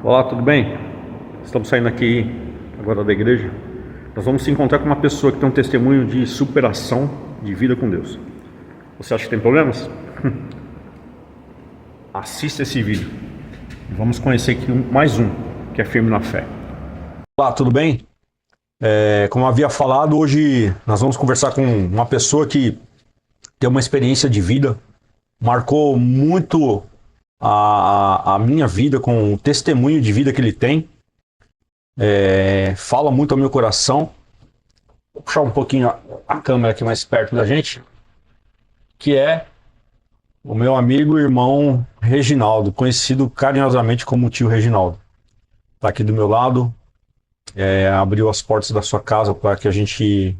Olá, tudo bem? Estamos saindo aqui agora da igreja. Nós vamos se encontrar com uma pessoa que tem um testemunho de superação de vida com Deus. Você acha que tem problemas? Assista esse vídeo. Vamos conhecer aqui mais um que é firme na fé. Olá, tudo bem? Como eu havia falado, hoje nós vamos conversar com uma pessoa que tem uma experiência de vida, marcou muito a minha vida com o testemunho de vida que ele tem. Fala muito ao meu coração. Vou puxar um pouquinho a câmera aqui mais perto da gente, que é o meu amigo e irmão Reginaldo, conhecido carinhosamente como tio Reginaldo. Está aqui do meu lado, abriu as portas da sua casa para que a gente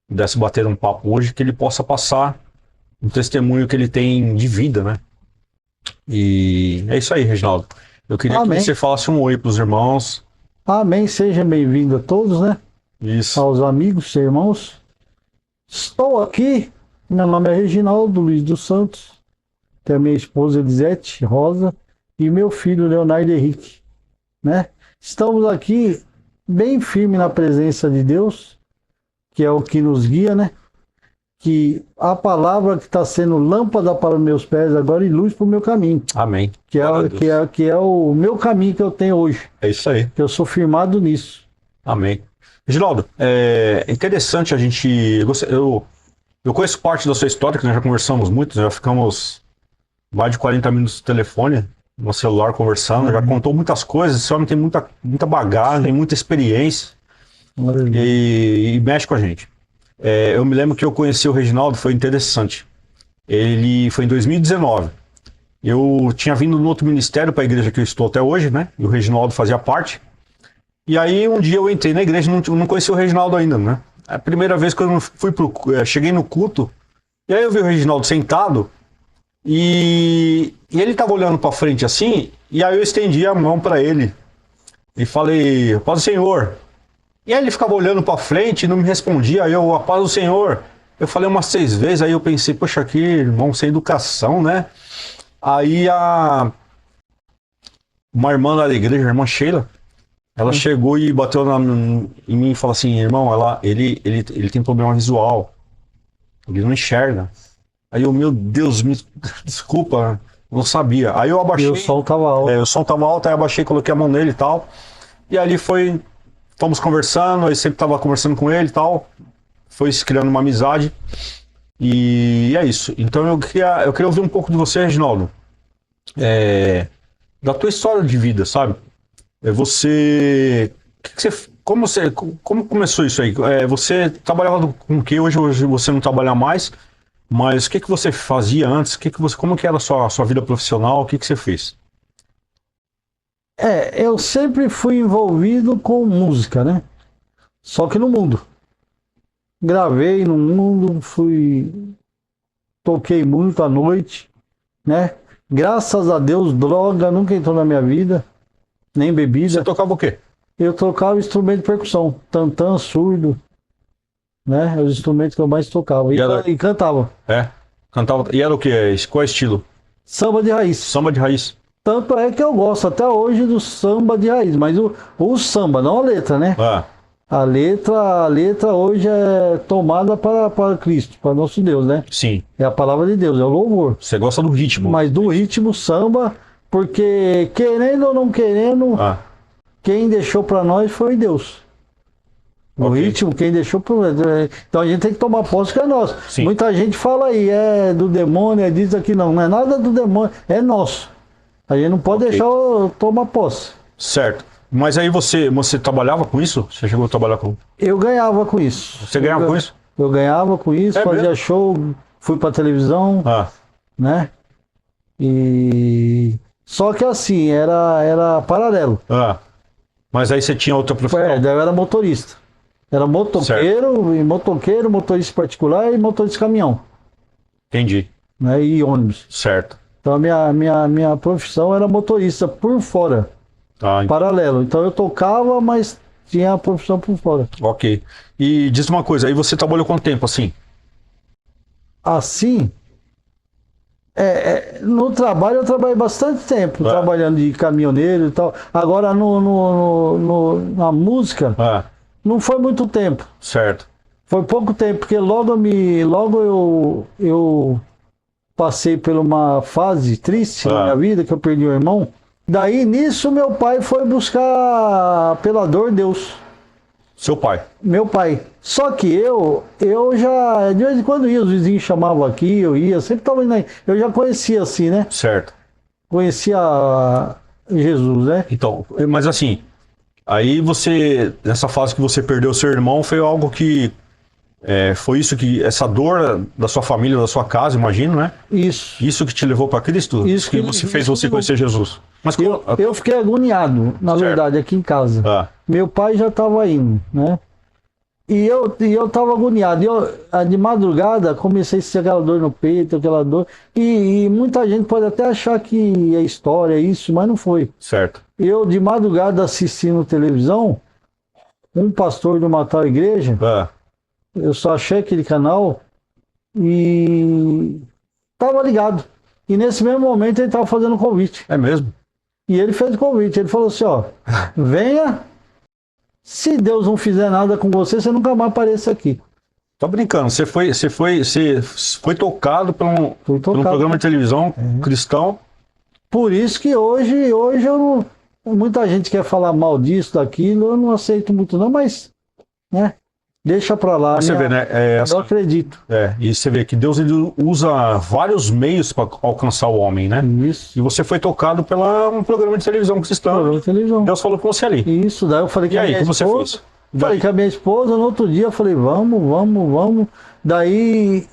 pudesse bater um papo hoje, que ele possa passar um testemunho que ele tem de vida, né? E é isso aí, Reginaldo. Eu queria Amém. que você falasse um oi para os irmãos. Amém, seja bem-vindo a todos, né? Isso. Aos amigos, irmãos. Estou aqui, meu nome é Reginaldo Luiz dos Santos, tem a minha esposa Elisete Rosa e meu filho Leonardo Henrique, né? Estamos aqui bem firme na presença de Deus, que é o que nos guia, né? Que a palavra que está sendo lâmpada para os meus pés agora e luz para o meu caminho. Amém. Que é o meu caminho que eu tenho hoje. É isso aí. Que eu sou firmado nisso. Amém. Reginaldo, é interessante a gente... Eu conheço parte da sua história, que nós já conversamos muito, já ficamos mais de 40 minutos no telefone, no celular conversando, já contou muitas coisas, esse homem tem muita bagagem, muita experiência e mexe com a gente. Eu me lembro que eu conheci o Reginaldo, foi interessante. Ele foi em 2019. Eu tinha vindo no outro ministério para a igreja que eu estou até hoje, né? E o Reginaldo fazia parte. E aí um dia eu entrei na igreja e não conheci o Reginaldo ainda, né? A primeira vez que eu cheguei no culto, e aí eu vi o Reginaldo sentado e ele estava olhando para frente assim, e aí eu estendi a mão para ele e falei, paz do Senhor. E aí ele ficava olhando para frente e não me respondia, aí eu, a paz do Senhor. Eu falei umas 6 vezes, aí eu pensei, poxa, aqui, irmão, sem educação, né? Aí uma irmã lá da igreja, a irmã Sheila, ela chegou e bateu em mim e falou assim, irmão, ele tem problema visual, ele não enxerga. Aí eu, meu Deus, desculpa, não sabia. Aí eu abaixei. E o som tava alto. O som tava alto, aí eu abaixei, coloquei a mão nele e tal. E ali fomos conversando, eu sempre tava conversando com ele e tal. Foi se criando uma amizade. E é isso. Então eu queria ouvir um pouco de você, Reginaldo. Da tua história de vida, sabe? Como começou isso aí? Você trabalhava com o que? Hoje você não trabalha mais, mas o que você fazia antes? Como que era a sua vida profissional? O que você fez? Eu sempre fui envolvido com música, né? Só que no mundo. Gravei no mundo, toquei muito à noite, né? Graças a Deus, droga nunca entrou na minha vida, nem bebida. Você tocava o quê? Eu tocava instrumento de percussão, tantã, surdo, né? Os instrumentos que eu mais tocava. E cantava. Cantava. E era o quê? Qual é o estilo? Samba de raiz. Samba de raiz. Tanto é que eu gosto até hoje do samba de raiz, mas o samba, não a letra, né? A letra hoje é tomada para Cristo, para nosso Deus, né? Sim. É a palavra de Deus, é o louvor. Você gosta do ritmo. Mas do ritmo samba, porque querendo ou não querendo, quem deixou para nós foi Deus. O ritmo, quem deixou para nós. Então a gente tem que tomar posse que é nosso. Sim. Muita gente fala aí, é do demônio, diz aqui não é nada do demônio, é nosso. A gente não pode deixar tomar posse. Certo. Mas aí você trabalhava com isso? Você chegou a trabalhar com... Eu ganhava com isso. Você ganhava com isso? Eu ganhava com isso, fazia mesmo? Show, fui pra televisão, né? E... Só que assim, era paralelo. Mas aí você tinha outra profissão? Eu era motorista. Era motoqueiro, motorista particular e motorista de caminhão. Entendi. Né? E ônibus. Certo. Então a minha profissão era motorista por fora. Paralelo. Então eu tocava, mas tinha a profissão por fora. Ok. E diz uma coisa, aí você trabalhou quanto tempo assim? Assim, No trabalho eu trabalhei bastante tempo, trabalhando de caminhoneiro e tal. Agora na música não foi muito tempo. Certo. Foi pouco tempo, porque logo eu passei por uma fase triste na minha vida, que eu perdi um irmão. Daí, nisso, meu pai foi buscar pela dor Deus. Seu pai? Meu pai. Só que eu já, de vez em quando ia, os vizinhos chamavam aqui, eu ia, sempre estava indo aí. Eu já conhecia assim, né? Certo. Conhecia Jesus, né? Então, mas assim, aí você, nessa fase que você perdeu seu irmão, foi algo que, foi isso que, essa dor da sua família, da sua casa, imagino, né? Isso. Isso que te levou para Cristo? Isso que você fez você conhecer Jesus? Mas eu fiquei agoniado, na verdade, aqui em casa. Meu pai já estava indo, né? E eu estava agoniado. De madrugada, comecei a sentir aquela dor no peito, aquela dor. E muita gente pode até achar que é história, isso, mas não foi. Certo. Eu, de madrugada, assistindo televisão, um pastor de uma tal igreja, eu só achei aquele canal e estava ligado. E nesse mesmo momento ele estava fazendo um convite. É mesmo? E ele fez o convite. Ele falou assim, ó, venha. Se Deus não fizer nada com você, você nunca mais apareça aqui. Tô brincando, você foi tocado por um programa de televisão cristão. Por isso que hoje eu não. Muita gente quer falar mal disso, daquilo, eu não aceito muito, não, mas, né? Deixa pra lá. Você vê, né? Eu acredito. E você vê que Deus ele usa vários meios para alcançar o homem, né? Isso. E você foi tocado por um programa de televisão cristão. Deus falou com você ali. Isso, daí eu falei que a minha você esposa. fez? Falei com a minha esposa, no outro dia eu falei, vamos. Daí,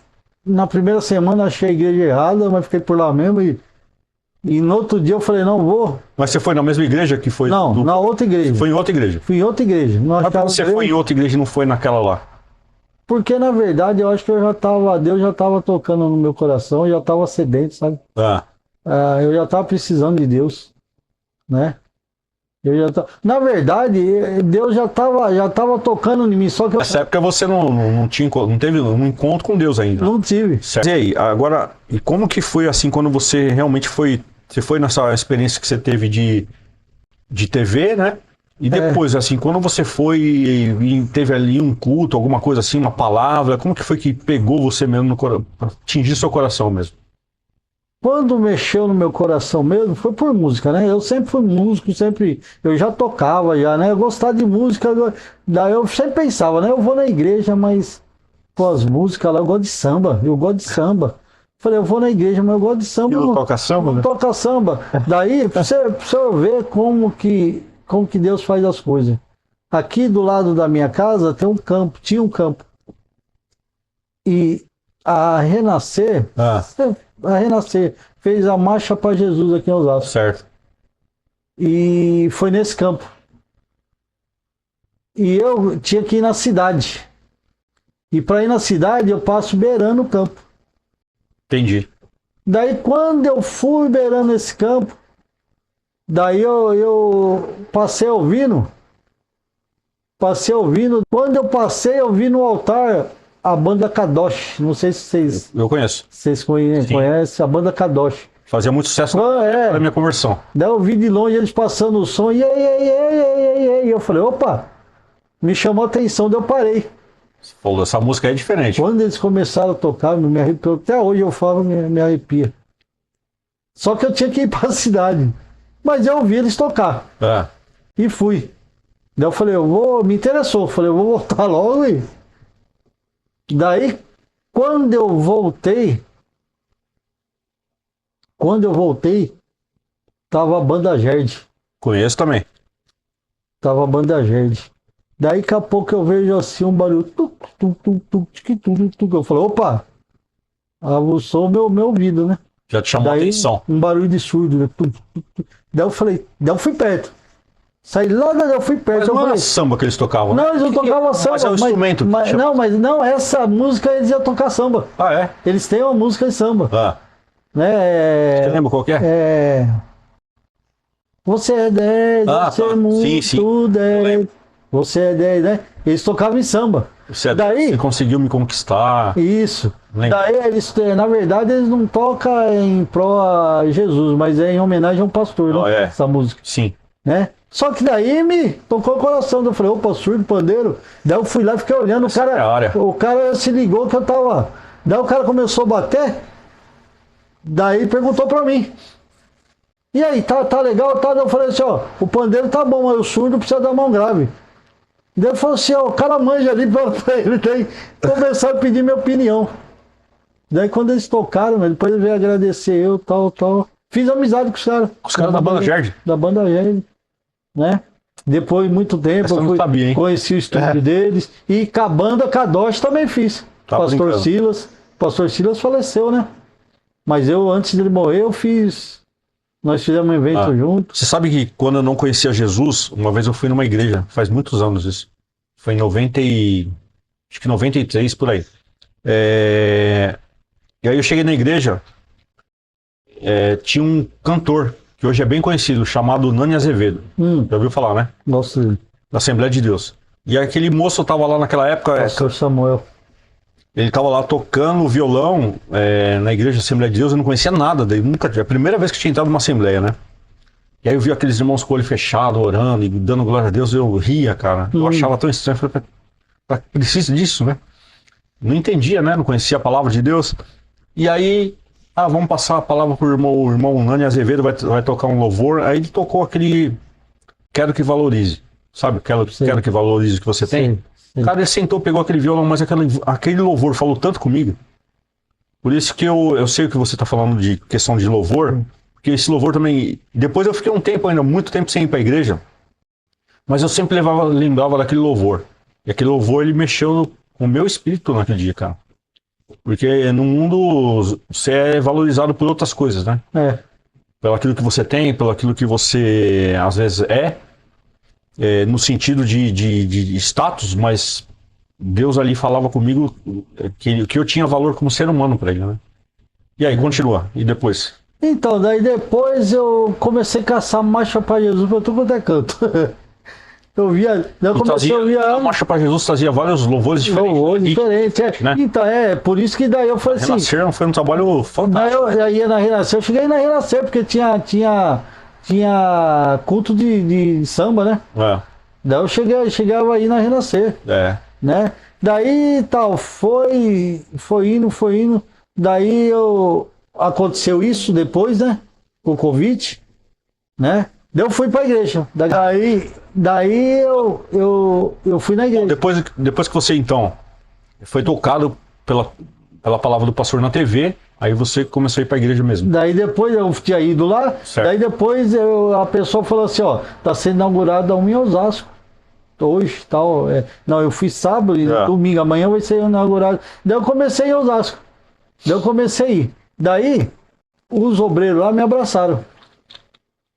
na primeira semana achei a igreja errada, mas fiquei por lá mesmo e no outro dia eu falei, não vou. Mas você foi na mesma igreja que foi? Não, na outra igreja. Foi em outra igreja? Fui em outra igreja. Mas você foi em outra igreja e não foi naquela lá? Porque, na verdade, eu acho que Deus já estava tocando no meu coração, eu já estava sedento, sabe? Eu já estava precisando de Deus, né? Na verdade, Deus já estava tocando em mim, só que nessa época você não teve um encontro com Deus ainda? Não tive. Certo. E aí, agora, e como que foi assim quando você realmente foi nessa experiência que você teve de TV, né? E depois, assim, quando você foi e teve ali um culto, alguma coisa assim, uma palavra, como que foi que pegou você mesmo pra atingir seu coração mesmo? Quando mexeu no meu coração mesmo, foi por música, né? Eu sempre fui músico, eu já tocava já, né? Eu gostava de música, daí eu sempre pensava, né? Eu vou na igreja, mas com as músicas lá, eu gosto de samba. Falei, eu vou na igreja, mas eu gosto de samba. E não toca samba, né? Toca samba. Daí, pra você ver como que Deus faz as coisas. Aqui do lado da minha casa tinha um campo. E a Renascer fez a marcha para Jesus aqui em Osasco. Certo. E foi nesse campo. E eu tinha que ir na cidade. E para ir na cidade, eu passo beirando o campo. Entendi. Daí, quando eu fui beirando esse campo, daí eu passei ouvindo. Quando eu passei, eu vi no altar a banda Kadosh. Não sei se vocês... Eu conheço. Vocês conhecem a banda Kadosh. Fazia muito sucesso na minha conversão. Daí eu vi de longe eles passando o som e eu falei, opa, me chamou a atenção, daí eu parei. Você falou, essa música é diferente. Quando eles começaram a tocar, me arrepiou. Até hoje eu falo, me arrepia. Só que eu tinha que ir para a cidade. Mas eu ouvi eles tocar. E fui. Daí eu falei, me interessou. Falei, eu vou voltar logo. Daí, quando eu voltei, tava a banda Gerd. Conheço também. Tava a banda Gerd. Daí, daqui a pouco eu vejo assim um barulho. Eu falei, opa! Aguçou meu ouvido, né? Já te chamou a atenção. Um barulho de surdo, né? Daí eu falei, daí eu fui perto. Saí lá, daí eu fui perto. Mas não era samba que eles tocavam, né? Não, eles não tocavam samba. Mas é o instrumento. Não, essa música eles iam tocar samba. Ah, é? Eles têm uma música de samba. Né? Você lembra qual que é? Você é 10, você é muito sim. 10. Você é 10, né? Eles tocavam em samba. Daí, você conseguiu me conquistar. isso. Lembra? Daí eles, na verdade, eles não tocam em pró a Jesus, mas é em homenagem a um pastor, Não, né? é. Essa música, Sim. né? Só que daí me tocou o coração. Eu falei, opa, surdo, pandeiro. Daí eu fui lá e fiquei olhando. Essa é a área. O cara se ligou que eu tava. Daí o cara começou a bater. Daí perguntou pra mim. E aí, tá legal? Tá? Eu falei assim, ó, o pandeiro tá bom, mas o surdo precisa da mão grave. Daí ele falou assim, ó, o cara manja ali pra ele. Daí começaram a pedir minha opinião. Daí quando eles tocaram, depois ele veio agradecer eu, tal. Fiz amizade com os caras. Os caras da banda Gerd? Da banda Gerd, né? Depois de muito tempo, Essa eu eu não sabia, hein? conheci o estúdio deles. E com a banda Kadosh também fiz. Tá Pastor brincando. Silas. Pastor Silas faleceu, né? Mas eu, antes dele morrer, eu fiz. Nós fizemos um evento junto. Você sabe que quando eu não conhecia Jesus, uma vez eu fui numa igreja, faz muitos anos isso. Foi em 90 e... acho que 93, por aí. E aí eu cheguei na igreja, tinha um cantor, que hoje é bem conhecido, chamado Nani Azevedo. Já ouviu falar, né? Nossa, Da Assembleia de Deus. E aquele moço tava lá naquela época, Pastor Samuel. ele tava lá tocando violão na igreja Assembleia de Deus, eu não conhecia nada, daí nunca, é a primeira vez que tinha entrado numa assembleia, né? E aí eu vi aqueles irmãos com o olho fechado, orando e dando glória a Deus, eu ria, cara. Eu achava tão estranho, eu falei, precisa disso, né? Não entendia, né? Não conhecia a palavra de Deus. E aí, vamos passar a palavra pro irmão, o irmão Nani Azevedo vai tocar um louvor. Aí ele tocou aquele Quero que Valorize. Sabe? Quero que valorize o que você tem. Sim. Cara, ele sentou, pegou aquele violão, mas aquele louvor falou tanto comigo. Por isso que eu sei o que você está falando de questão de louvor, porque esse louvor também... Depois eu fiquei um tempo ainda, muito tempo sem ir para a igreja, mas eu sempre lembrava daquele louvor. E aquele louvor, ele mexeu com o meu espírito naquele dia, cara. Porque no mundo você é valorizado por outras coisas, né? Pelo aquilo que você tem, pelo aquilo que você às vezes no sentido de status, mas Deus ali falava comigo que eu tinha valor como ser humano para ele, né? E aí, continua. E depois? Então, daí depois eu comecei a caçar marcha para Jesus para tudo quanto é canto. Eu comecei a ouvir a Marcha para Jesus trazia vários louvores diferentes. Louvores diferentes, né? Então, por isso que daí eu falei assim... Renascer foi um trabalho fantástico. Daí eu ia na Renascer, eu cheguei na Renascer, porque tinha culto de samba, né? Daí eu chegava aí na Renascer, né? Daí tal, foi indo. Daí aconteceu isso depois, né? Com o convite, né? Daí eu fui pra igreja. Daí eu fui na igreja. Depois que você, então, foi tocado pela palavra do pastor na TV, aí você começou a ir pra igreja mesmo. Daí depois eu tinha ido lá, daí depois a pessoa falou assim, ó, tá sendo inaugurada um em Osasco. Hoje, tal. Não, eu fui sábado e domingo, amanhã vai ser inaugurado. Daí eu comecei em Osasco. Daí eu comecei a ir. Daí, os obreiros lá me abraçaram.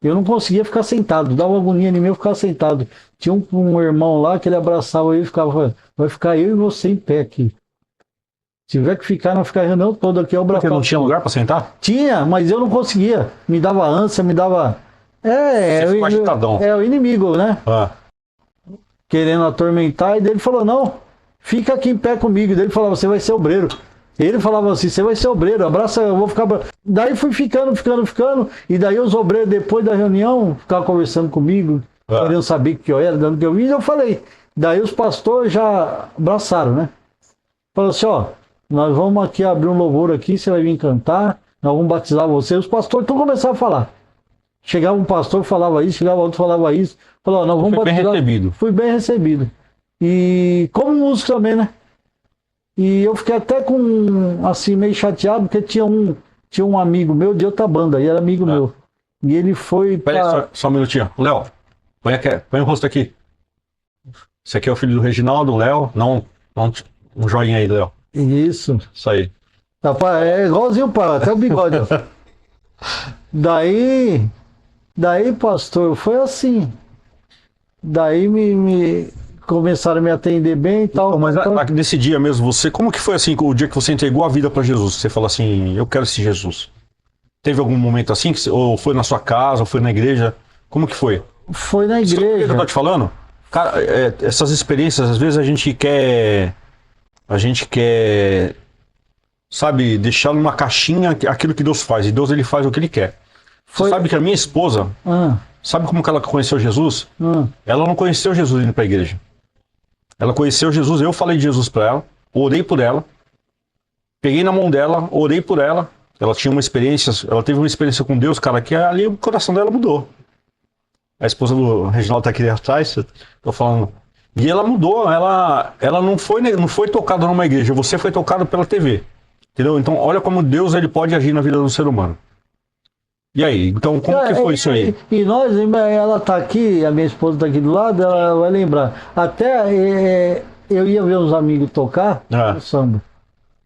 Eu não conseguia ficar sentado, dava agonia em mim eu ficar sentado. Tinha um irmão lá que ele abraçava eu e ficava, vai ficar eu e você em pé aqui. Se tiver que ficar, não ficar reunião toda aqui, eu abraçava. Porque não tinha lugar para sentar? Tinha, mas eu não conseguia. Me dava ânsia, me dava... o inimigo, né? Querendo atormentar, e daí ele falou, não, fica aqui em pé comigo. E daí ele falava, você vai ser obreiro. Ele falava assim, você vai ser obreiro, abraça, eu vou ficar... Daí fui ficando, e daí os obreiros, depois da reunião, ficavam conversando comigo, querendo saber o que eu era, dando o que eu vim, e eu falei. Daí os pastores já abraçaram, né? Falaram assim, ó, nós vamos aqui abrir um louvor aqui, você vai vir cantar, nós vamos batizar você. Os pastores então começaram a falar. Chegava um pastor, falava isso, chegava outro, falava isso. Falou, nós vamos batizar. Bem recebido. Fui bem recebido. E como músico também, né? E eu fiquei até assim, meio chateado, porque tinha um amigo meu de outra banda, e era amigo meu. E ele foi... Peraí, só um minutinho. Léo, põe o rosto aqui. Esse aqui é o filho do Reginaldo, Léo. Não, um joinha aí, Léo. Isso. Isso aí. É igualzinho o pai, até o bigode. Daí, pastor, foi assim. Daí me começaram a me atender bem e tal. Mas nesse dia mesmo, como que foi assim, o dia que você entregou a vida para Jesus? Você falou assim, eu quero esse Jesus. Teve algum momento assim, ou foi na sua casa, ou foi na igreja? Como que foi? Foi na Sabe o que igreja. eu tô te falando? Cara, essas experiências, às vezes a gente quer a gente quer, sabe, deixar numa caixinha aquilo que Deus faz. E Deus, ele faz o que ele quer. Você Foi- sabe que a minha esposa, Ah, sabe como que ela conheceu Jesus? ah, Ela não conheceu Jesus indo para a igreja. Ela conheceu Jesus, eu falei de Jesus para ela, orei por ela, peguei na mão dela, orei por ela. Ela tinha uma experiência, ela teve uma experiência com Deus, cara, que ali o coração dela mudou. A esposa do Reginaldo tá aqui atrás, tô falando. E ela mudou, ela não foi tocada numa igreja, você foi tocado pela TV. Entendeu? Então, olha como Deus ele pode agir na vida do ser humano. E aí, então como que foi isso aí? E nós, ela tá aqui, a minha esposa tá aqui do lado, ela vai lembrar. Até eu ia ver os amigos tocar Ah. no samba.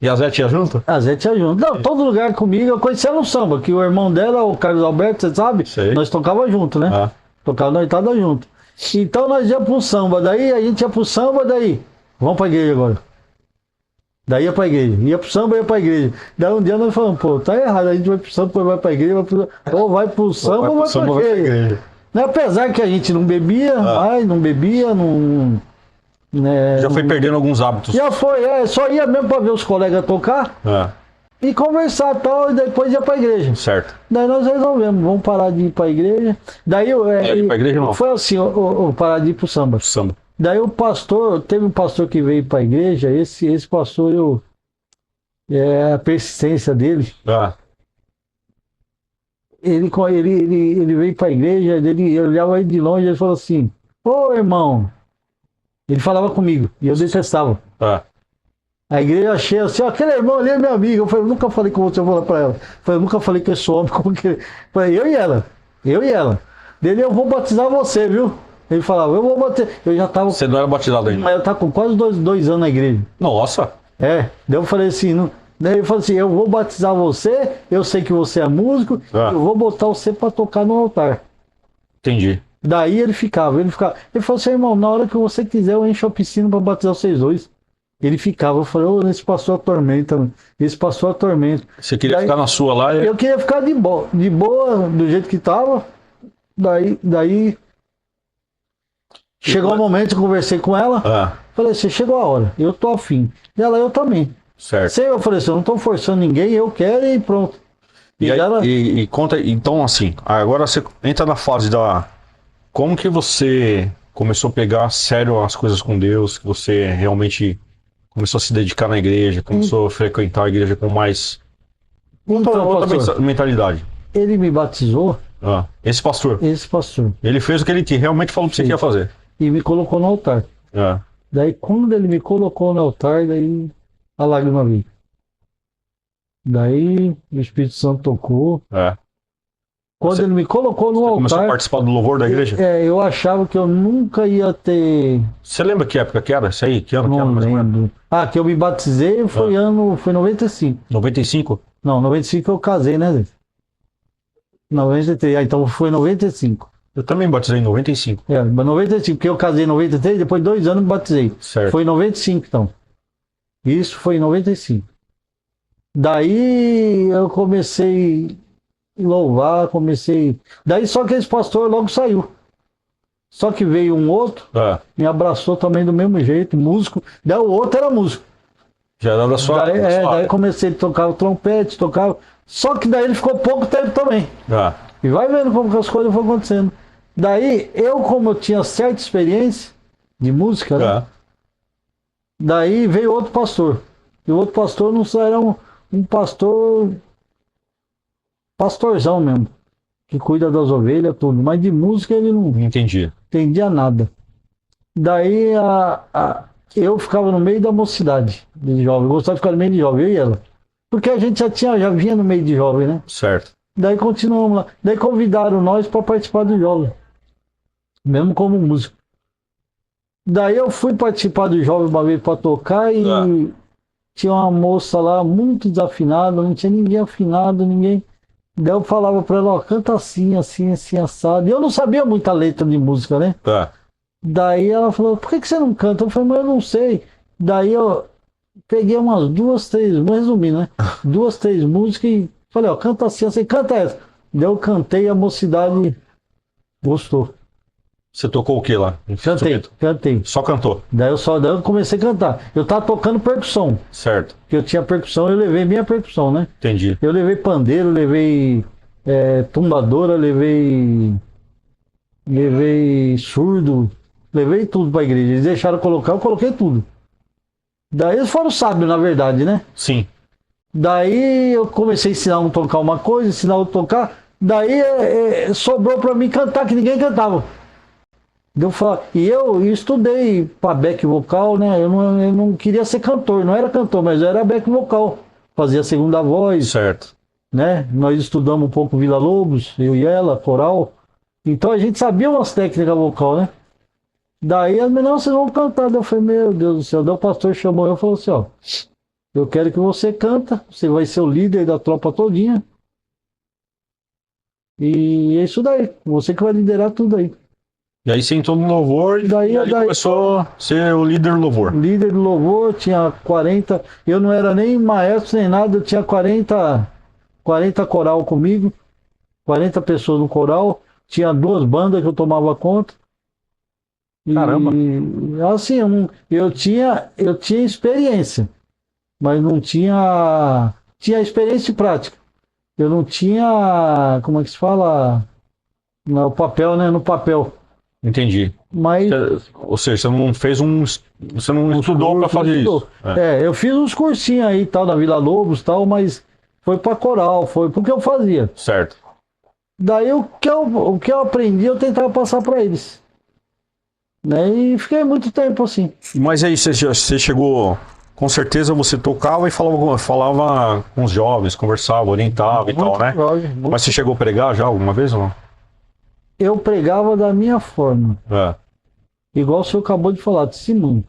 E a Zé tinha junto? A Zé tinha junto. Não, todo lugar comigo eu conhecia no samba, que o irmão dela, o Carlos Alberto, você sabe? Sei. Nós tocava junto, né? Ah. Tocava noitada junto. Então nós ia pro samba, daí a gente ia pro samba, daí vamos pra igreja agora. Daí ia pra igreja, ia pro samba, ia pra igreja. Daí um dia nós falamos, pô, tá errado, a gente vai pro samba, depois vai pra igreja, ou vai pro samba ou vai pra igreja. Né? Apesar que a gente não bebia, não bebia, não... Né, Já foi perdendo alguns hábitos. Já foi, só ia mesmo pra ver os colegas tocar Ah, e conversar e tal, e depois ia pra igreja. certo. Daí nós resolvemos, vamos parar de ir pra igreja. Daí ir pra igreja não. foi assim, parar de ir pro samba. Samba. Daí o pastor, teve um pastor que veio pra igreja, esse pastor, a persistência dele, Ah, ele veio pra igreja, ele olhava ele de longe e ele falou assim, ô irmão, ele falava comigo, e eu detestava. ah. A igreja cheia assim, ó, aquele irmão ali é meu amigo. Eu falei, eu nunca falei com você, eu vou falar pra ela. Eu falei, eu nunca falei com esse homem, como que. Eu falei, eu e ela. Dele, eu vou batizar você, viu? Ele falava, eu vou batizar. Eu já tava. Você não era batizado ainda? Mas eu tava com quase dois anos na igreja. Nossa! Daí eu falei assim, daí ele falou assim, eu vou batizar você, eu sei que você é músico, eu vou botar você pra tocar no altar. Entendi. Daí ele ficava. Ele falou assim, irmão, na hora que você quiser, eu encho a piscina pra batizar vocês dois. Ele ficava, eu falei, esse passou a tormenta, esse passou a tormenta. Você queria ficar na sua lá? Eu queria ficar de boa, do jeito que tava. Daí chegou o momento, eu conversei com ela. Falei assim, chegou a hora, eu tô afim. E ela, eu também. Certo. Eu falei assim, eu não tô forçando ninguém, eu quero e pronto. E conta, então assim, agora você entra na fase da... Como que você começou a pegar a sério as coisas com Deus, que você realmente começou a se dedicar na igreja, começou a frequentar a igreja com mais outra mentalidade? Ele me batizou. Esse pastor? Esse pastor. Ele fez o que ele realmente falou pra você que ia fazer. E me colocou no altar. Daí quando ele me colocou no altar, daí a lágrima veio. Daí o Espírito Santo tocou. Quando ele me colocou no altar... Começou a participar do louvor da igreja? Eu achava que eu nunca ia ter... Você lembra que época que era? Isso aí? Que ano Não que era? Mais ou menos? lembro. Que eu me batizei foi 95. 95? Não, 95 eu casei, né, Zé? 93, então foi 95. Eu também batizei em 95. Mas 95, porque eu casei em 93, depois de 2 anos me batizei. Certo. Foi em 95, então. Isso foi em 95. Daí eu comecei a louvar, Daí só que esse pastor logo saiu. Só que veio um outro, me abraçou também do mesmo jeito, músico. Daí o outro era músico. Já era da sua... Daí comecei a tocar o trompete, Só que daí ele ficou pouco tempo também. E vai vendo como que as coisas foram acontecendo. Daí, como eu tinha certa experiência de música, né? Daí veio outro pastor. E o outro pastor não era um pastorzão mesmo, que cuida das ovelhas, tudo. Mas de música ele não entendia nada. Daí eu ficava no meio da mocidade de jovem. Eu gostava de ficar no meio de jovem, eu e ela. Porque a gente já vinha no meio de jovem, né? Certo. Daí continuamos lá. Daí convidaram nós para participar do jovem. Mesmo como músico. Daí eu fui participar do jovem uma vez para tocar e tinha uma moça lá muito desafinada, não tinha ninguém afinado, ninguém. Daí eu falava para ela, canta assim, assim, assim, assado. E eu não sabia muita letra de música, né? Daí ela falou, por que você não canta? Eu falei, mas eu não sei. Daí eu peguei umas 2, 3, vou resumir, né? 2, 3 músicas e falei, canta assim, assim, canta essa. Daí eu cantei e a mocidade gostou. Você tocou o que lá? Cantei. Só cantou. Daí eu comecei a cantar. Eu tava tocando percussão, Certo. porque eu tinha percussão, eu levei minha percussão, né? Entendi. Eu levei pandeiro, levei tumbadora, levei surdo, levei tudo pra igreja. Eles deixaram eu colocar, eu coloquei tudo. Daí eles foram sábios, na verdade, né? Sim. Daí eu comecei a ensinar um a tocar uma coisa, ensinar outro a tocar. Daí sobrou pra mim cantar, que ninguém cantava. E eu estudei para back vocal, né? Eu não queria ser cantor, não era cantor, mas eu era back vocal. Fazia segunda voz, Certo. né? Nós estudamos um pouco Vila Lobos, eu e ela, coral. Então a gente sabia umas técnicas vocal, né? Daí as meninas, vocês vão cantar. Daí eu falei, meu Deus do céu. Daí o pastor chamou eu e falou assim, ó. Eu quero que você canta, você vai ser o líder da tropa todinha. E é isso daí, você que vai liderar tudo aí. E aí você entrou no louvor e Daí começou a ser o líder do louvor. Líder do louvor, tinha 40. Eu não era nem maestro nem nada, eu tinha 40 coral comigo, 40 pessoas no coral. Tinha 2 bandas que eu tomava conta. Caramba. E assim, eu tinha experiência, mas não tinha. Tinha experiência e prática. Eu não tinha, como é que se fala? No papel, né? No papel. Entendi. Mas Ou seja, você não fez você não estudou para fazer isso. Eu fiz uns cursinhos aí, tal, na Vila Lobos, tal, mas foi para coral, foi porque eu fazia. Certo. Daí o que eu aprendi, eu tentava passar para eles. Né? E fiquei muito tempo assim. Mas aí você chegou, com certeza você tocava e falava com os jovens, conversava, orientava e tal, né? Mas você chegou a pregar já alguma vez ou não? Eu pregava da minha forma. Igual o senhor acabou de falar, testemunho.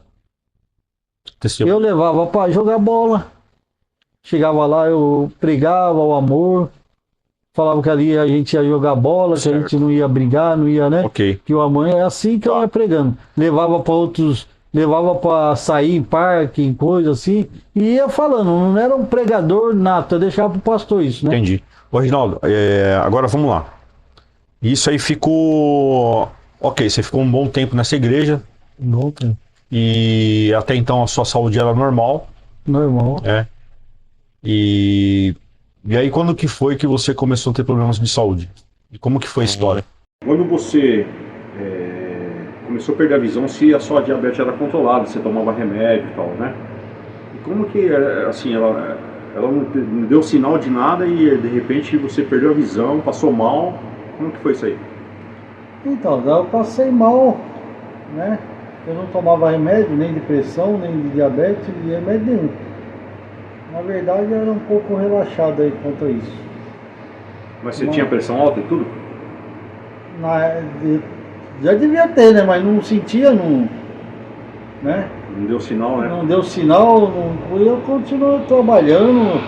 Eu levava para jogar bola. Chegava lá, eu pregava o amor. Falava que ali a gente ia jogar bola, certo. Que a gente não ia brigar, não ia, né? Ok. Que o amor é assim que eu ia pregando. Levava para outros, levava para sair em parque, em coisa assim. E ia falando, não era um pregador nato, eu deixava pro pastor isso, né? Entendi. Ô, Reginaldo, agora vamos lá. Isso aí ficou... Ok, você ficou um bom tempo nessa igreja. Um bom tempo. E até então a sua saúde era normal. Normal. E aí quando que foi que você começou a ter problemas de saúde? E como que foi a história? Quando você começou a perder a visão, se a sua diabetes era controlada, você tomava remédio e tal, né? E como que, assim, ela não deu sinal de nada e de repente você perdeu a visão, passou mal? Como que foi isso aí? Então, eu passei mal, né? Eu não tomava remédio, nem de pressão, nem de diabetes, nem remédio nenhum. Na verdade, eu era um pouco relaxado aí quanto a isso. Mas você tinha pressão alta e tudo? Já devia ter, né? Mas não sentia, não... Né? Não deu sinal, né? Não deu sinal, eu continuo trabalhando.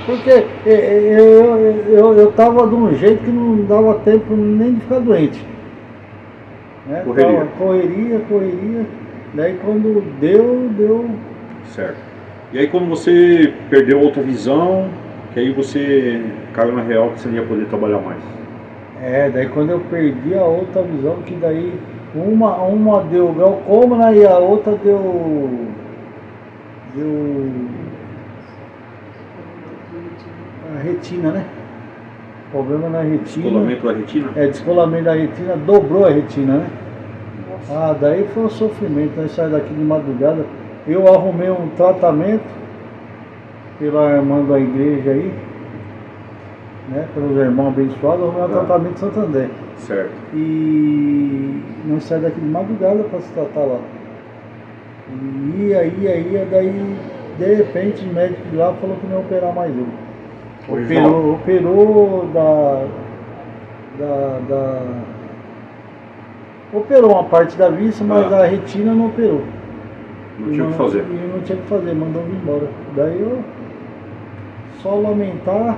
Porque eu tava de um jeito que não dava tempo nem de ficar doente. Né? Correria. Daí quando deu. Certo. E aí quando você perdeu a outra visão, que aí você caiu na real que você não ia poder trabalhar mais. Daí quando eu perdi a outra visão, que daí uma deu glaucoma, né, e a outra deu a retina, né? Problema na retina. Descolamento da retina? Descolamento da retina, dobrou a retina, né? Nossa. Daí foi um sofrimento, nós saímos daqui de madrugada. Eu arrumei um tratamento pela irmã da igreja aí, né? Pelos irmãos abençoados, arrumei um tratamento em Santo André. Certo. E nós saímos daqui de madrugada para se tratar lá. E ia, daí de repente o médico de lá falou que não ia operar mais eu. Operou operou uma parte da vista, mas a retina não operou. Não tinha o que fazer. E não tinha o que fazer, mandou vir embora. Daí eu só lamentar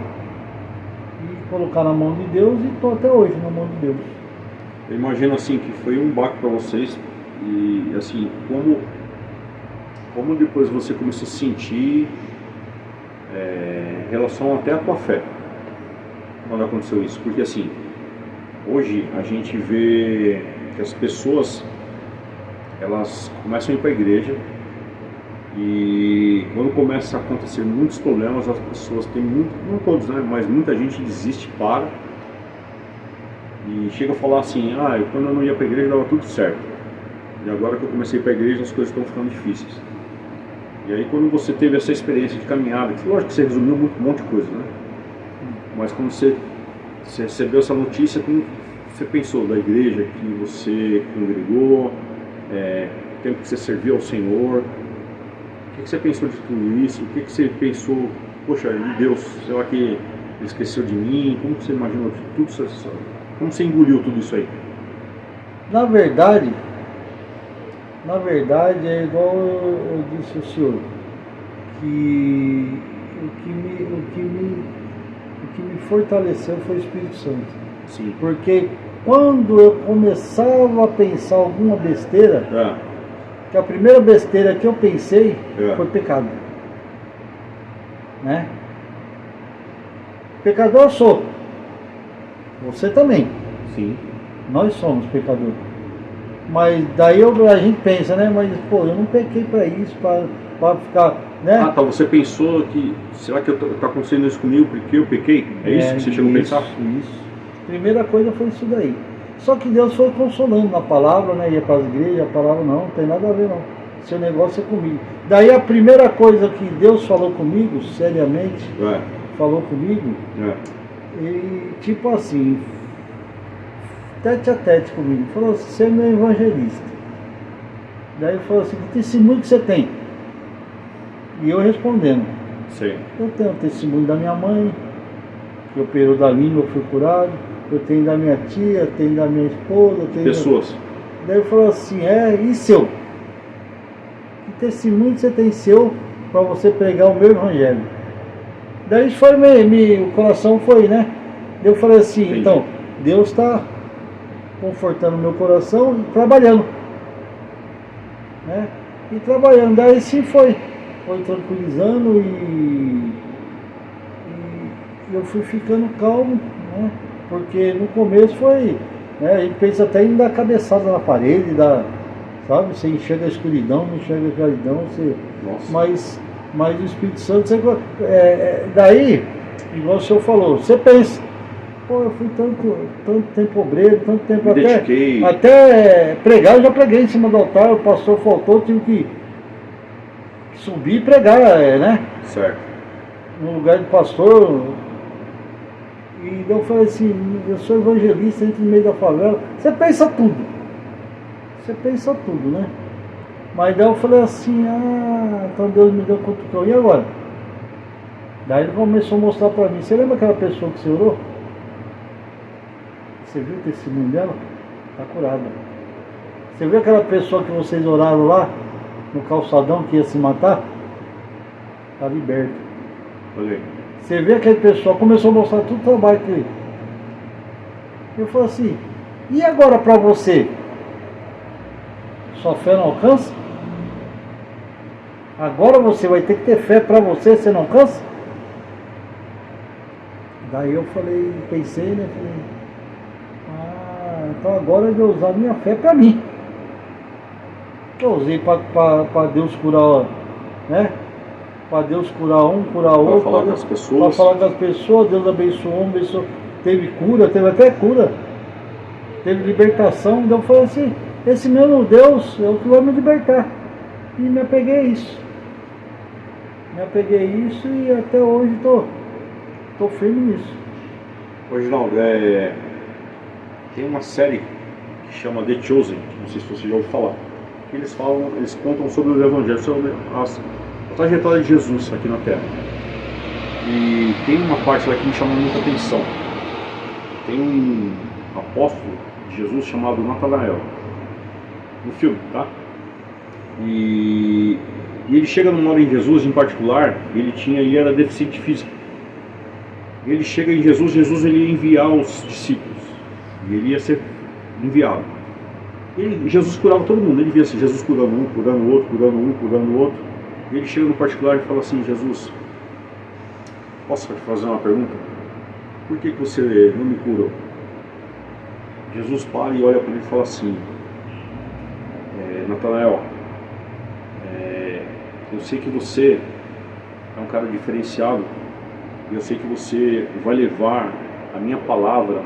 e colocar na mão de Deus e estou até hoje na mão de Deus. Eu imagino assim que foi um baque para vocês e assim, como depois você começou a sentir em relação até à tua fé quando aconteceu isso, porque assim hoje a gente vê que as pessoas, elas começam a ir para a igreja e quando começa a acontecer muitos problemas, as pessoas têm muito, não todos, né, mas muita gente desiste, para e chega a falar assim, quando eu não ia para a igreja dava tudo certo, e agora que eu comecei a ir para a igreja as coisas estão ficando difíceis. E aí quando você teve essa experiência de caminhada, que lógico que você resumiu um monte de coisa, né, mas quando você recebeu essa notícia, como você pensou da igreja que você congregou, o tempo que você serviu ao Senhor, o que você pensou de tudo isso? O que você pensou, poxa, Deus, será que ele esqueceu de mim? Como você imaginou tudo isso? Como você engoliu tudo isso aí? Na verdade é igual eu disse ao senhor, que o que me fortaleceu foi o Espírito Santo. Sim. Porque quando eu começava a pensar alguma besteira, que a primeira besteira que eu pensei foi pecado. Né? Pecador eu sou. Você também. Sim. Nós somos pecadores. Mas daí a gente pensa, né? Mas pô, eu não pequei para isso, para ficar, né? Tá, você pensou que, será que tá acontecendo isso comigo porque eu pequei? É isso que você chegou a pensar? Isso. Primeira coisa foi isso daí. Só que Deus foi consolando na palavra, né? Ia para as igrejas, a palavra não tem nada a ver não. Seu negócio é comigo. Daí a primeira coisa que Deus falou comigo, seriamente, falou comigo, e tipo assim, tete a tete comigo, falou assim, você é meu evangelista. Daí ele falou assim, que testemunho que você tem? E eu respondendo, Sim. Eu tenho o testemunho da minha mãe, que operou da língua, fui curado, eu tenho da minha tia, tenho da minha esposa, tenho pessoas. Daí ele falou assim, e seu? Que testemunho você tem seu para você pregar o meu evangelho? Daí foi o coração foi, né? Eu falei assim, entendi. Então, Deus está confortando o meu coração e trabalhando. Né? E trabalhando, daí sim foi tranquilizando e eu fui ficando calmo, né? Porque no começo foi, né? A gente pensa até em dar cabeçada na parede, sabe? Você enxerga a escuridão, não enxerga a claridão, mas o Espírito Santo, daí, igual o senhor falou, você pensa, pô, eu fui tanto tempo obreiro, tanto tempo até pregar, eu já preguei em cima do altar, o pastor faltou, tive que subir e pregar, né? Certo. No lugar do pastor. E eu falei assim, eu sou evangelista, entro no meio da favela. Você pensa tudo, né? Mas daí eu falei assim, então Deus me deu um cutucão, e agora? Daí ele começou a mostrar pra mim, você lembra aquela pessoa que você orou? Você viu o testemunho dela? Está curada. Você viu aquela pessoa que vocês oraram lá, no calçadão, que ia se matar? Está liberta. Olhei. Você vê aquele pessoal, começou a mostrar tudo o trabalho que ele. Eu falei assim, e agora para você? Sua fé não alcança? Agora você vai ter que ter fé para você não alcança? Daí eu falei, pensei, né? Falei, então agora eu vou usar minha fé para mim. Eu usei para Deus curar, né? Para Deus curar um, curar outro. Para falar com as pessoas. Para falar com as pessoas, Deus abençoou, teve cura, teve até cura. Teve libertação. Então eu falei assim, esse meu Deus é o que vai me libertar. E me apeguei a isso. E até hoje estou firme nisso. Reginaldo, tem uma série que chama The Chosen, não sei se você já ouviu falar. Que eles contam sobre o Evangelho, sobre a trajetória de Jesus aqui na Terra. E tem uma parte lá que me chamou muita atenção. Tem um apóstolo de Jesus chamado Natanael, no filme, tá? E ele chega numa hora em Jesus, em particular, ele era deficiente físico. Ele chega em Jesus ele ia enviar os discípulos, e ele ia ser enviado. Jesus curava todo mundo, ele via assim, Jesus curando um, curando o outro, curando um, curando o outro. E ele chega no particular e fala assim, Jesus, posso te fazer uma pergunta? Por que você não me curou? Jesus para e olha para ele e fala assim: Natanael, eu sei que você é um cara diferenciado e eu sei que você vai levar a minha palavra,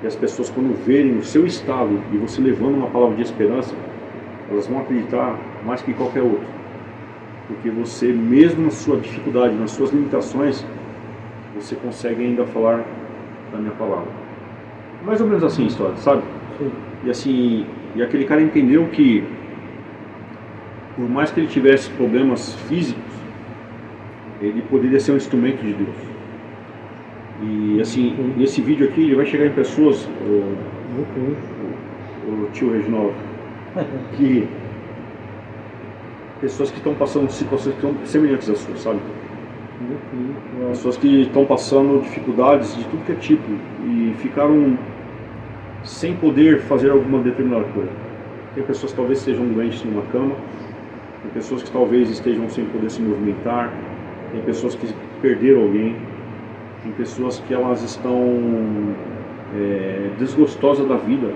e as pessoas, quando verem o seu estado e você levando uma palavra de esperança, elas vão acreditar mais que qualquer outro, porque você, mesmo na sua dificuldade, nas suas limitações, você consegue ainda falar da minha palavra. Mais ou menos assim a história, sabe? Sim. E assim, e aquele cara entendeu que, por mais que ele tivesse problemas físicos, ele poderia ser um instrumento de Deus. E assim, nesse vídeo aqui ele vai chegar em pessoas, o tio Reginaldo, que pessoas que estão passando situações que são semelhantes às suas, sabe? Pessoas que estão passando dificuldades de tudo que é tipo e ficaram sem poder fazer alguma determinada coisa. Tem pessoas que talvez estejam doentes numa cama, tem pessoas que talvez estejam sem poder se movimentar, tem pessoas que perderam alguém, tem pessoas que elas estão desgostosas da vida.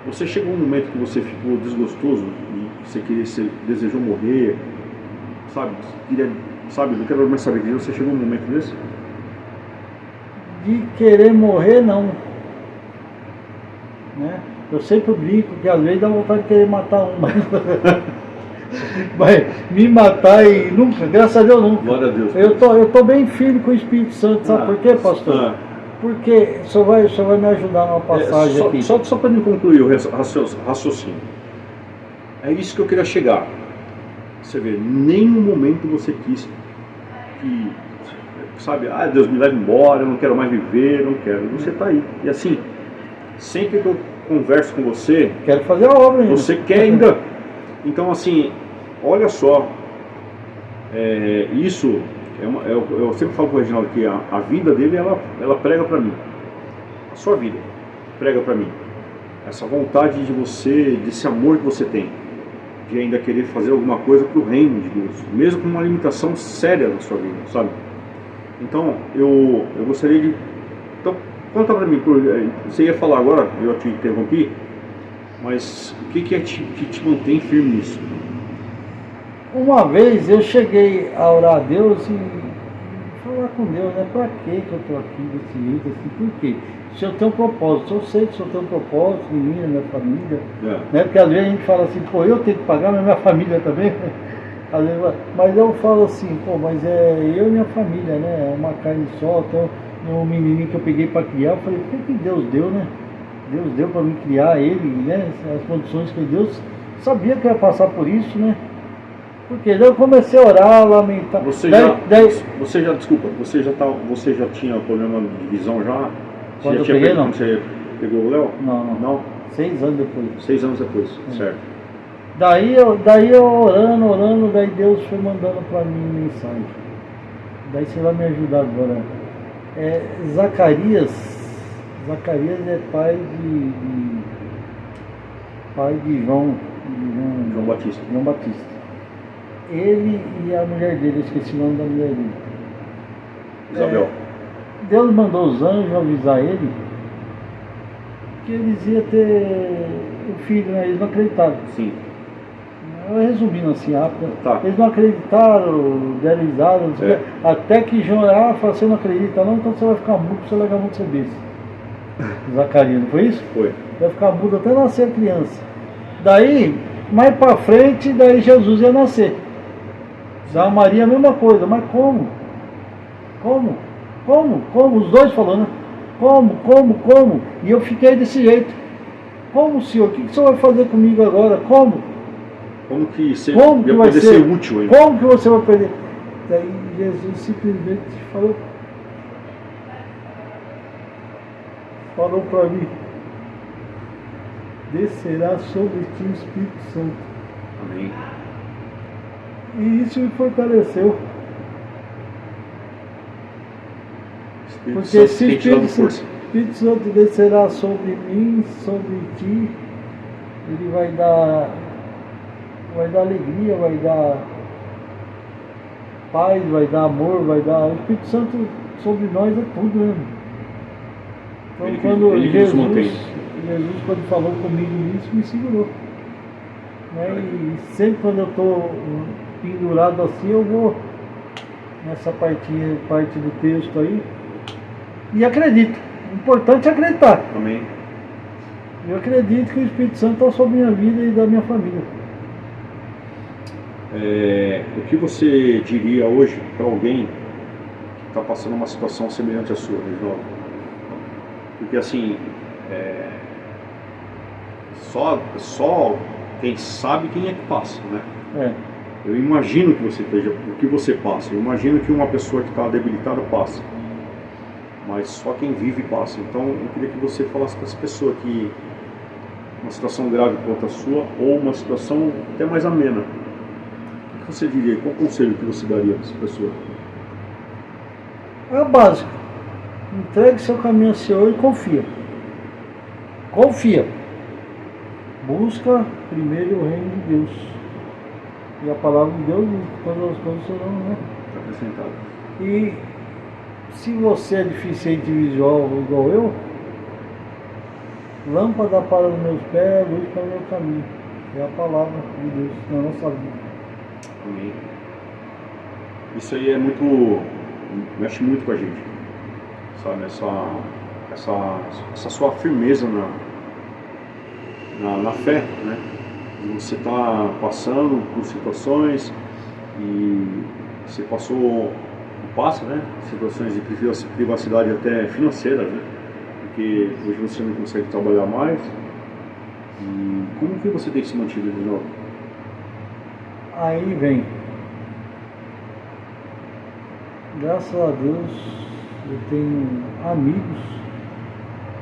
Você chegou um momento que você ficou desgostoso e você desejou morrer, sabe? Não quero mais saber disso. Você chegou um momento desse? De querer morrer, não. Né? Eu sempre brinco que às vezes dá vontade de querer matar um, mas me matar e nunca, graças a Deus nunca. Glória a Deus. Eu tô bem firme com o Espírito Santo, sabe por quê, pastor? Porque o senhor vai me ajudar numa passagem aqui. Só para me concluir o raciocínio. É isso que eu queria chegar. Você vê, nenhum momento você quis que, sabe, Deus me leva embora, eu não quero mais viver, não quero. Você está aí. E assim, sempre que eu converso com você, quero fazer a obra ainda. Você quer ainda. Então assim, olha só, isso, eu sempre falo para o Reginaldo que a vida dele, ela prega para mim. A sua vida prega para mim. Essa vontade de você, desse amor que você tem, de ainda querer fazer alguma coisa para o reino de Deus, mesmo com uma limitação séria na sua vida, sabe? Então, eu gostaria de... Então, conta para mim, você ia falar agora, eu te interrompi, mas o que te mantém firme nisso? Uma vez eu cheguei a orar a Deus e falar com Deus, né? Pra que eu estou aqui desse jeito, assim? Por quê? Se eu tenho um propósito, eu sei que se eu tenho um propósito, em mim, na minha família, né? Porque às vezes a gente fala assim, pô, eu tenho que pagar, mas minha família também. Às vezes, mas eu falo assim, pô, mas é eu e minha família, né? É uma carne só, tem um menininho que eu peguei para criar, eu falei, por que Deus deu, né? Deus deu para me criar ele, né? As condições que Deus sabia que eu ia passar por isso, né? Porque daí eu comecei a orar, lamentar. Você já tinha problema de visão já? Quando eu peguei, não. Quando você pegou o Léo? Não. 6 anos depois. 6 anos depois, certo. Daí eu orando, daí Deus foi mandando para mim mensagem. Daí você vai me ajudar agora. Zacarias é pai de João Batista. João Batista. Ele e a mulher dele, eu esqueci o nome da mulher dele. Isabel. Deus mandou os anjos avisar ele que eles iam ter um filho, né? Eles não acreditaram. Sim. Resumindo assim, rápido. Tá. Eles não acreditaram, deram risada, até que João falou, você não acredita não, então você vai ficar mudo, você largar a mão de ser besta. Zacarias, não foi isso? Foi. Vai ficar mudo até nascer a criança. Daí, mais pra frente, daí Jesus ia nascer. Da Maria a mesma coisa, mas como? Os dois falando, como? E eu fiquei desse jeito. Como, Senhor? O que o Senhor vai fazer comigo agora? Como? Como que você como que vai poder ser útil ainda? Como que você vai perder? Daí Jesus simplesmente falou para mim, descerá sobre ti o Espírito Santo. Amém. E isso me fortaleceu. Porque se o Espírito Santo descerá sobre mim, sobre ti, ele vai dar alegria, vai dar paz, vai dar amor, vai dar... O Espírito Santo sobre nós é tudo, né? Então, quando Jesus, quando falou comigo nisso, me segurou. Né? E sempre quando eu estou pendurado assim, eu vou nessa parte do texto aí e acredito. O importante é acreditar. Amém. Eu acredito que o Espírito Santo está sobre minha vida e da minha família. O que você diria hoje para alguém que está passando uma situação semelhante à sua, Reginaldo? Porque assim, só quem sabe quem é que passa, né? Eu imagino que você esteja, o que você passa. Eu imagino que uma pessoa que está debilitada passa. Mas só quem vive passa. Então eu queria que você falasse para essa pessoa que uma situação grave quanto a sua ou uma situação até mais amena. O que você diria? Qual conselho que você daria para essa pessoa? É o básico. Entregue seu caminho ao Senhor e confia. Confia. Busca primeiro o reino de Deus. E a palavra de Deus, todas as coisas serão, né? Acrescentado. E se você é deficiente visual igual eu, lâmpada para os meus pés, luz para o meu caminho. É a palavra de Deus na nossa vida. Amém. Isso aí mexe muito com a gente, sabe? Essa sua firmeza na fé, né? Você está passando por situações e você passa, né? Situações de privacidade até financeiras, né? Porque hoje você não consegue trabalhar mais. E como que você tem se mantido de novo? Aí vem. Graças a Deus eu tenho amigos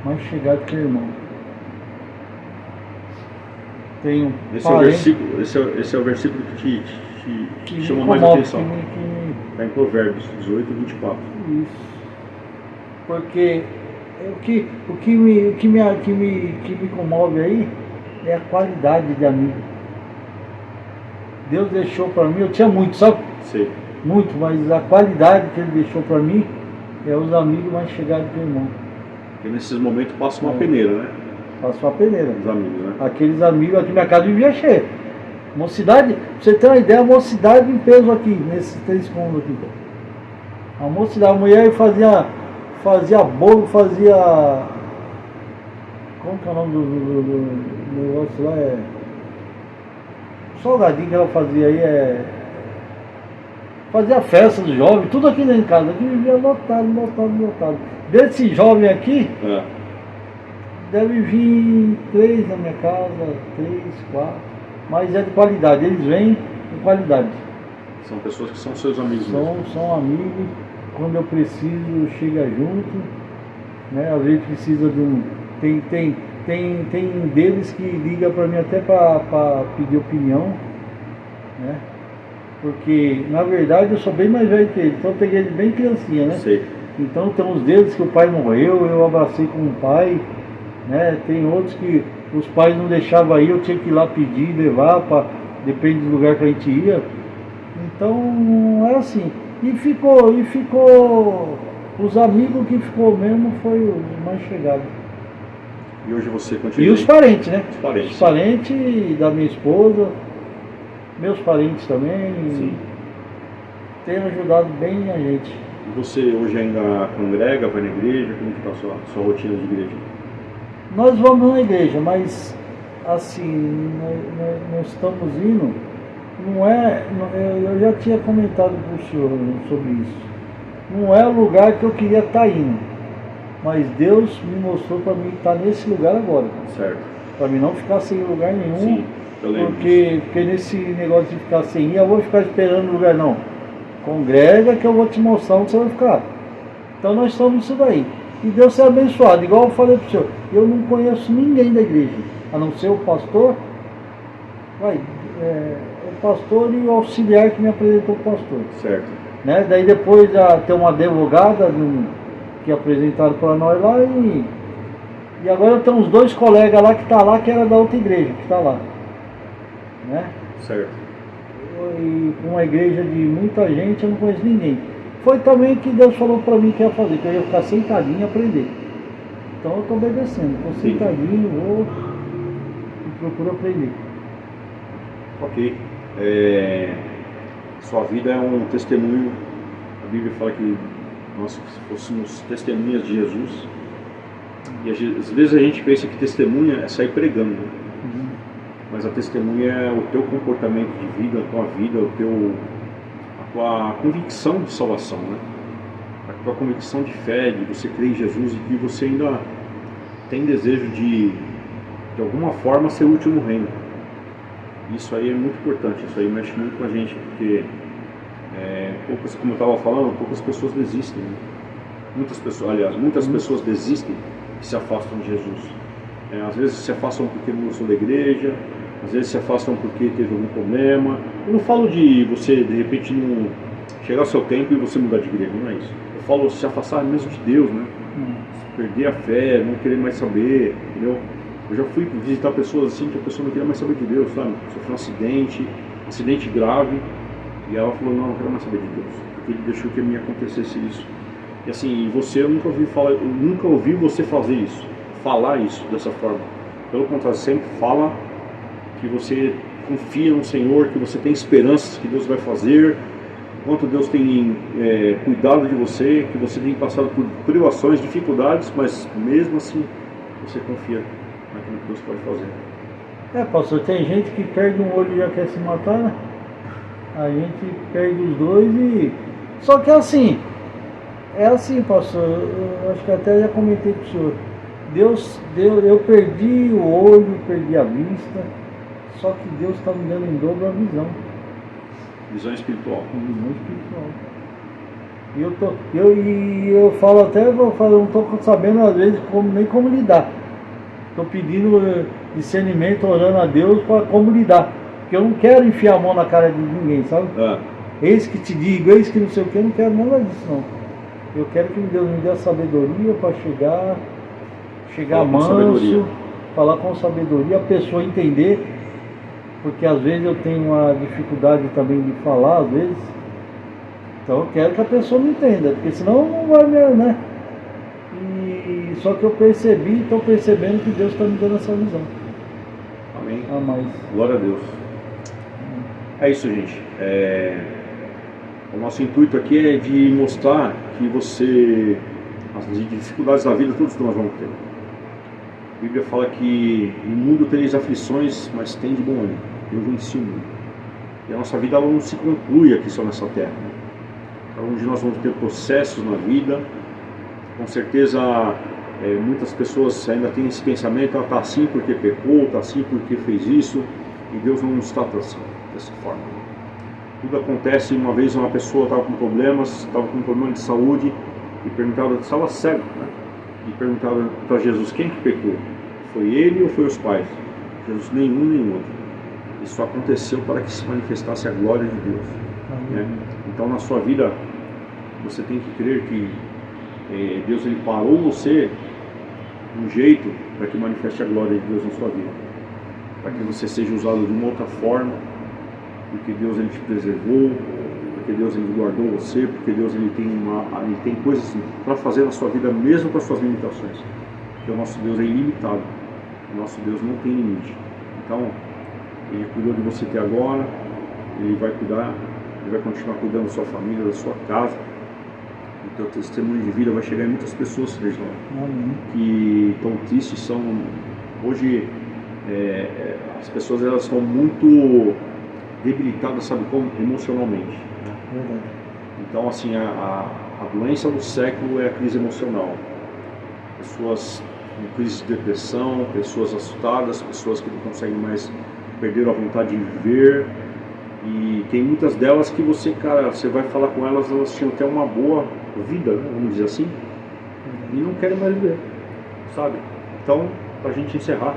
mais chegados que irmão. Tenho esse é o versículo que te chama mais atenção. Está em Provérbios 18 e 24. Isso. Porque o que me comove aí é a qualidade de amigo. Deus deixou para mim, eu tinha muito, sabe? Sim. Muito, mas a qualidade que Ele deixou para mim é os amigos mais chegados que o irmão. Porque nesses momentos passa uma peneira, né? Passa uma peneira. Os amigos, né? Aqueles amigos aqui, minha casa vivia cheia. Mocidade, pra você ter uma ideia, a mocidade em peso aqui, nesses 3 cômodos aqui. A mocidade, a mulher fazia bolo, fazia. Como que é o nome do negócio lá? Salgadinho que ela fazia aí fazia festa dos jovens, tudo aqui dentro de casa, aqui vivia lotado. Desse jovem aqui, deve vir 3 na minha casa, 3, 4, mas é de qualidade, eles vêm de qualidade. São pessoas que são seus amigos mesmo. São amigos, quando eu preciso, chega junto, né? Às vezes precisa de um. Tem deles que liga para mim até para pedir opinião, né? Porque na verdade eu sou bem mais velho que ele, então eu peguei ele bem criancinha, né? Sei. Então tem uns deles que o pai morreu, eu abracei com o pai, né? Tem outros que os pais não deixavam ir, eu tinha que ir lá pedir, levar, depende do lugar que a gente ia. Então é assim. E ficou, os amigos que ficou mesmo foi os mais chegados. E hoje você continua. E os parentes, né? Os parentes da minha esposa, meus parentes também. Sim. Tem ajudado bem a gente. E você hoje ainda congrega, vai na igreja? Como que está a sua rotina de igreja? Nós vamos na igreja, mas assim, nós estamos indo, eu já tinha comentado com o senhor sobre isso. Não é o lugar que eu queria estar indo, mas Deus me mostrou para mim estar nesse lugar agora. Certo. Para mim não ficar sem lugar nenhum. Sim, eu lembro porque nesse negócio de ficar sem ir, eu vou ficar esperando lugar não. Congrega que eu vou te mostrar onde você vai ficar. Então nós estamos nisso daí. E Deus seja abençoado. Igual eu falei para o senhor, eu não conheço ninguém da igreja, a não ser o pastor, o pastor e o auxiliar que me apresentou o pastor. Certo. Né? Daí depois tem uma advogada que apresentaram para nós lá e agora tem uns 2 colegas lá que tá lá, que era da outra igreja, que está lá. Né? Certo. E com uma igreja de muita gente, eu não conheço ninguém. Foi também que Deus falou para mim que ia fazer, que eu ia ficar sentadinho e aprender. Então eu estou obedecendo, estou sentadinho, vou e procuro aprender. Ok. Sua vida é um testemunho. A Bíblia fala que nós fôssemos testemunhas de Jesus. E às vezes a gente pensa que testemunha é sair pregando, né? Mas a testemunha é o teu comportamento de vida, a tua vida, a tua convicção de salvação, né? A tua convicção de fé, de você crer em Jesus e que você ainda tem desejo de alguma forma ser útil no reino. Isso aí é muito importante, isso aí mexe muito com a gente, porque como eu estava falando, poucas pessoas desistem, né? Muitas pessoas desistem e se afastam de Jesus. Às vezes se afastam porque não são da igreja, às vezes se afastam porque teve algum problema. Eu não falo de você, de repente, não chegar ao seu tempo e você mudar de igreja, não é isso. Eu falo se afastar mesmo de Deus, né? Perder a fé, não querer mais saber, entendeu? Eu já fui visitar pessoas assim que a pessoa não queria mais saber de Deus, sabe? Sofreu um acidente grave, e ela falou, não quero mais saber de Deus, porque ele deixou que me acontecesse isso. E assim, eu nunca ouvi você falar isso dessa forma. Pelo contrário, sempre fala que você confia no Senhor, que você tem esperanças que Deus vai fazer, quanto Deus tem cuidado de você, que você tem passado por privações, dificuldades, mas mesmo assim você confia naquilo que Deus pode fazer. Pastor, tem gente que perde um olho e já quer se matar, né? A gente perde os dois e... Só que é assim, pastor, eu acho que até já comentei com o senhor. Eu perdi o olho, perdi a vista, só que Deus está me dando em dobro a visão. Visão espiritual. Visão espiritual. E eu falo até, eu não estou sabendo às vezes nem como lidar. Estou pedindo discernimento, orando a Deus para como lidar. Porque eu não quero enfiar a mão na cara de ninguém, sabe? Eis que te digo, eis que não sei o que, eu não quero nada disso não. Eu quero que Deus me dê a sabedoria para chegar manso, falar com sabedoria, a pessoa entender, porque às vezes eu tenho uma dificuldade também de falar, às vezes. Então eu quero que a pessoa me entenda, porque senão não vai mesmo, né? Só que estou percebendo que Deus está me dando essa visão. Amém. A mais. Glória a Deus. É isso, gente. O nosso intuito aqui é de mostrar que as dificuldades da vida todos nós vamos ter. A Bíblia fala que no mundo tereis aflições, mas tem de bom ânimo. Eu venci o mundo. E a nossa vida ela não se conclui aqui só nessa terra, né? Onde nós vamos ter processos na vida. Com certeza muitas pessoas ainda têm esse pensamento, ela está assim porque pecou, está assim porque fez isso, e Deus não nos trata assim, dessa forma. Tudo acontece. Uma vez uma pessoa estava com problemas, estava com um problema de saúde, e perguntava, estava cego, né? E perguntava para Jesus, quem que pecou? Foi ele ou foi os pais? Jesus, nenhum nem outro. Isso aconteceu para que se manifestasse a glória de Deus, né? Então na sua vida você tem que crer que Deus ele parou você de um jeito para que manifeste a glória de Deus na sua vida, para que você seja usado de uma outra forma, porque Deus ele te preservou, porque Deus ele guardou você, porque Deus ele tem coisas para fazer na sua vida mesmo com as suas limitações, porque o nosso Deus é ilimitado, o nosso Deus não tem limite. Então ele cuidou de você até agora, ele vai cuidar, ele vai continuar cuidando da sua família, da sua casa. O teu testemunho de vida vai chegar em muitas pessoas, que estão tristes, hoje as pessoas elas estão muito debilitadas, sabe como? Emocionalmente. Então assim, a doença do século é a crise emocional. Pessoas com crise de depressão, pessoas assustadas, pessoas que não conseguem mais, perderam a vontade de viver. E tem muitas delas que você vai falar com elas, elas tinham até uma boa vida, né, vamos dizer assim, e não querem mais viver, sabe? Então, pra gente encerrar,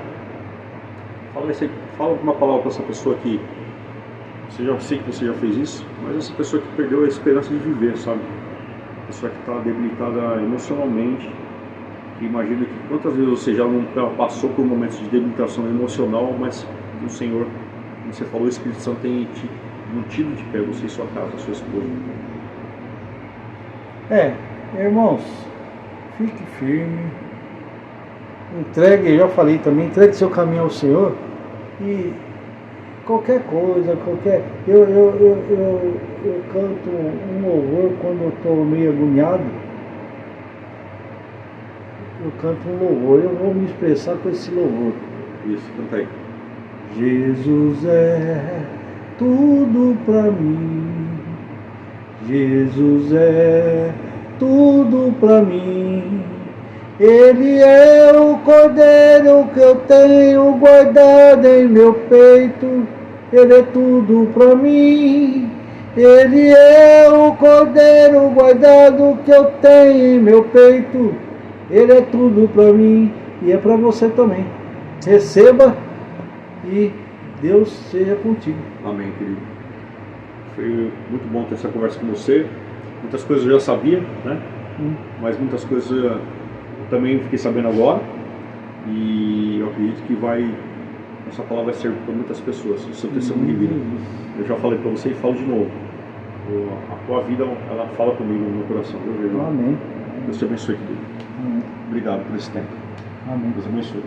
fala uma palavra para essa pessoa que sei que você já fez isso, mas essa pessoa que perdeu a esperança de viver, sabe? A pessoa que está debilitada emocionalmente, que imagina que quantas vezes você já passou por momentos de debilitação emocional, mas o Senhor, como você falou, o Espírito Santo tem mantido de pé você e sua casa, sua esposa. Irmãos, fique firme, Entregue, eu já falei também, entregue seu caminho ao Senhor e qualquer coisa, eu canto um louvor quando eu estou meio agoniado, eu canto um louvor, eu vou me expressar com esse louvor. Isso, canta aí. Jesus é tudo pra mim, Jesus é tudo pra mim. Ele é o cordeiro que eu tenho guardado em meu peito, ele é tudo pra mim. Ele é o cordeiro guardado que eu tenho em meu peito, ele é tudo pra mim e é pra você também. Receba e Deus seja contigo. Amém, querido. Foi muito bom ter essa conversa com você. Muitas coisas eu já sabia, né? Mas muitas coisas eu também fiquei sabendo agora. E eu acredito que essa palavra vai servir para muitas pessoas, o seu testemunho de vida. Eu já falei para você e falo de novo. A tua vida, ela fala comigo no meu coração. Amém. Deus te abençoe, querido. Amém. Obrigado por esse tempo. Amém. Deus abençoe.